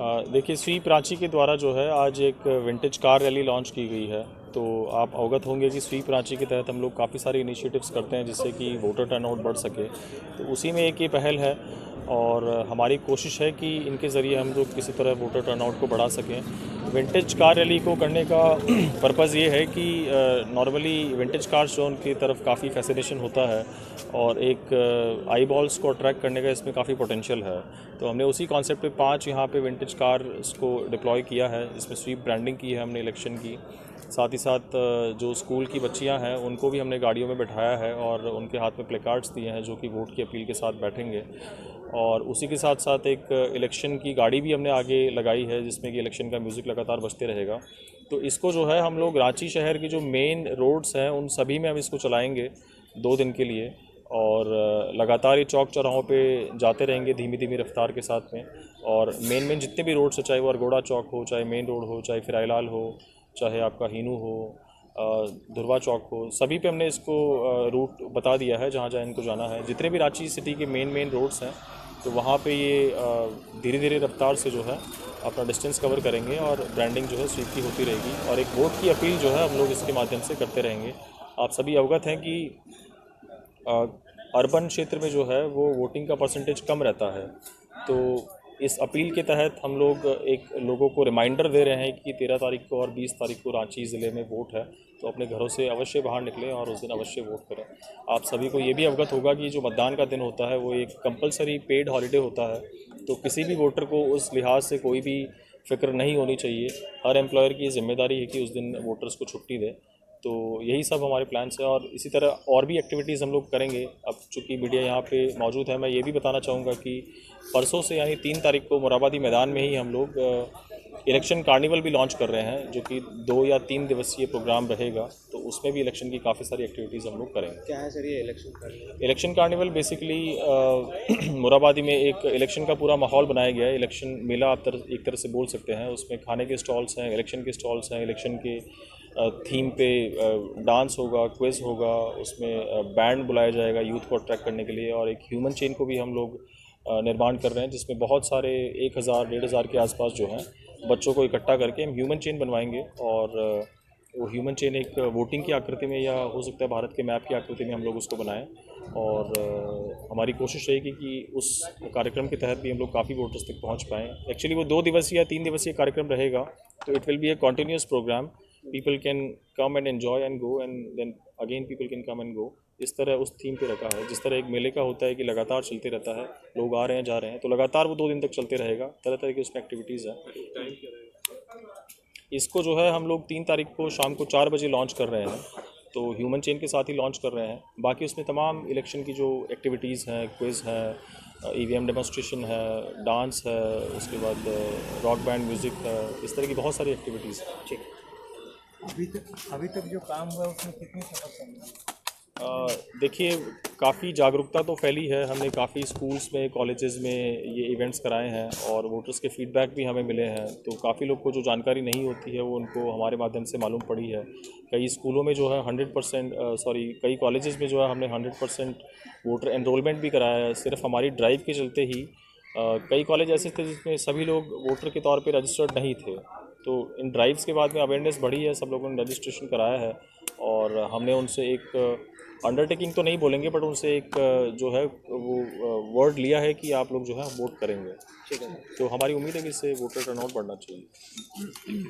देखिए, स्वीप रांची के द्वारा जो है आज एक विंटेज कार रैली लॉन्च की गई है। तो आप अवगत होंगे कि स्वीप रांची के तहत हम लोग काफ़ी सारे इनिशिएटिव्स करते हैं जिससे कि वोटर टर्नआउट बढ़ सके। तो उसी में एक ये पहल है और हमारी कोशिश है कि इनके ज़रिए हम लोग किसी तरह वोटर टर्नआउट को बढ़ा सकें। विंटेज कार रैली को करने का पर्पज़ ये है कि नॉर्मली विंटेज कार्स जो उनकी तरफ काफ़ी फैसिनेशन होता है और एक आई बॉल्स को अट्रैक्ट करने का इसमें काफ़ी पोटेंशियल है। तो हमने उसी कॉन्सेप्ट पे 5 यहाँ पे विंटेज कार्स को डिप्लॉय किया है। इसमें स्वीप ब्रांडिंग की है हमने इलेक्शन की। साथ ही साथ जो स्कूल की बच्चियाँ हैं उनको भी हमने गाड़ियों में बैठाया है और उनके हाथ में प्ले कार्ड्स दिए हैं जो कि वोट की अपील के साथ बैठेंगे। और उसी के साथ साथ एक इलेक्शन की गाड़ी भी हमने आगे लगाई है जिसमें कि इलेक्शन का म्यूज़िक लगातार बजते रहेगा। तो इसको जो है हम लोग रांची शहर की जो मेन रोड्स हैं उन सभी में हम इसको चलाएँगे 2 दिन के लिए और लगातार ये चौक चौराहों पे जाते रहेंगे धीमी धीमी रफ्तार के साथ में। और मेन जितने भी रोड्स हैं, चाहे वो अरगोड़ा चौक हो, चाहे मेन रोड हो, चाहे फिराईलाल हो, चाहे आपका हीनू हो, धुरवा चौक हो, सभी पे हमने इसको रूट बता दिया है जहाँ जहाँ इनको जाना है। जितने भी रांची सिटी के मेन रोड्स हैं तो वहाँ पे ये धीरे धीरे रफ्तार से जो है अपना डिस्टेंस कवर करेंगे और ब्रांडिंग जो है स्वीप की होती रहेगी और एक वोट की अपील जो है हम लोग इसके माध्यम से करते रहेंगे। आप सभी अवगत हैं कि अर्बन क्षेत्र में जो है वो वोटिंग का परसेंटेज कम रहता है। तो इस अपील के तहत हम लोग एक लोगों को रिमाइंडर दे रहे हैं कि 13 तारीख को और 20 तारीख को रांची ज़िले में वोट है। तो अपने घरों से अवश्य बाहर निकलें और उस दिन अवश्य वोट करें। आप सभी को ये भी अवगत होगा कि जो मतदान का दिन होता है वो एक कंपलसरी पेड हॉलिडे होता है। तो किसी भी वोटर को उस लिहाज से कोई भी फ़िक्र नहीं होनी चाहिए। हर एम्प्लॉयर की ये जिम्मेदारी है कि उस दिन वोटर्स को छुट्टी दे। तो यही सब हमारे प्लान्स हैं और इसी तरह और भी एक्टिविटीज़ हम लोग करेंगे। अब चूँकि मीडिया यहाँ पे मौजूद है, मैं ये भी बताना चाहूँगा कि परसों से यानी 3 तारीख को मोराबादी मैदान में ही हम लोग इलेक्शन कार्निवल भी लॉन्च कर रहे हैं जो कि 2 या 3 दिवसीय प्रोग्राम रहेगा। तो उसमें भी इलेक्शन की काफ़ी सारी एक्टिविटीज़ हम लोग करेंगे। क्या है सर ये election carnival? Election carnival basically Morabadi में एक इलेक्शन का पूरा माहौल बनाया गया है। इलेक्शन मेला आप एक तरह से बोल सकते हैं। उसमें खाने के स्टॉल्स हैं, इलेक्शन के स्टॉल्स हैं, इलेक्शन के थीम पे डांस होगा, क्विज़ होगा, उसमें बैंड बुलाया जाएगा यूथ को अट्रैक्ट करने के लिए और एक ह्यूमन चेन को भी हम लोग निर्माण कर रहे हैं जिसमें बहुत सारे 1000-1500 के आसपास जो हैं बच्चों को इकट्ठा करके हम ह्यूमन चेन बनवाएंगे और वो ह्यूमन चेन एक वोटिंग की आकृति में या हो सकता है भारत के मैप की आकृति में हम लोग उसको बनाएं और हमारी कोशिश रहेगी कि उस कार्यक्रम के तहत भी हम लोग काफ़ी वोटर्स तक पहुंच पाएँ। एक्चुअली वो 2 दिवसीय या 3 दिवसीय कार्यक्रम रहेगा तो it will be a continuous programme. People can come and enjoy and go and then again people can come and go. इस तरह उस थीम पे रखा है जिस तरह एक मेले का होता है कि लगातार चलते रहता है, लोग आ रहे हैं जा रहे हैं, तो लगातार वो 2 दिन तक चलते रहेगा। तरह तरह की उसमें एक्टिविटीज़ हैं। इसको जो है हम लोग 3 तारीख को शाम को 4 बजे लॉन्च कर रहे हैं। तो ह्यूमन चेन के साथ ही लॉन्च कर रहे हैं। बाकी उसमें तमाम इलेक्शन की जो एक्टिविटीज़ हैं, क्विज़ है, ईवीएम डेमोन्स्ट्रेशन है, डांस है, उसके बाद रॉक बैंड म्यूज़िक है, इस तरह की बहुत सारी एक्टिविटीज़ हैं। ठीक। अभी तक जो काम हुआ है उसमें कितनी सफलता मिली? देखिए, काफ़ी जागरूकता तो फैली है। हमने काफ़ी स्कूल्स में, कॉलेजेस में ये इवेंट्स कराए हैं और वोटर्स के फीडबैक भी हमें मिले हैं। तो काफ़ी लोग को जो जानकारी नहीं होती है वो उनको हमारे माध्यम से मालूम पड़ी है। कई स्कूलों में जो है 100% कई कॉलेजेस में जो है हमने 100% वोटर एनरोलमेंट भी कराया है सिर्फ हमारी ड्राइव के चलते ही। कई कॉलेज ऐसे थे जिसमें सभी लोग वोटर के तौर पे रजिस्टर्ड नहीं थे। तो इन ड्राइव्स के बाद में अवेयरनेस बढ़ी है, सब लोगों ने रजिस्ट्रेशन कराया है और हमने उनसे एक अंडरटेकिंग तो नहीं बोलेंगे बट उनसे एक जो है वो वर्ड लिया है कि आप लोग जो है वोट करेंगे। ठीक है। तो हमारी उम्मीद है कि इससे वोटर टर्नआउट बढ़ना चाहिए।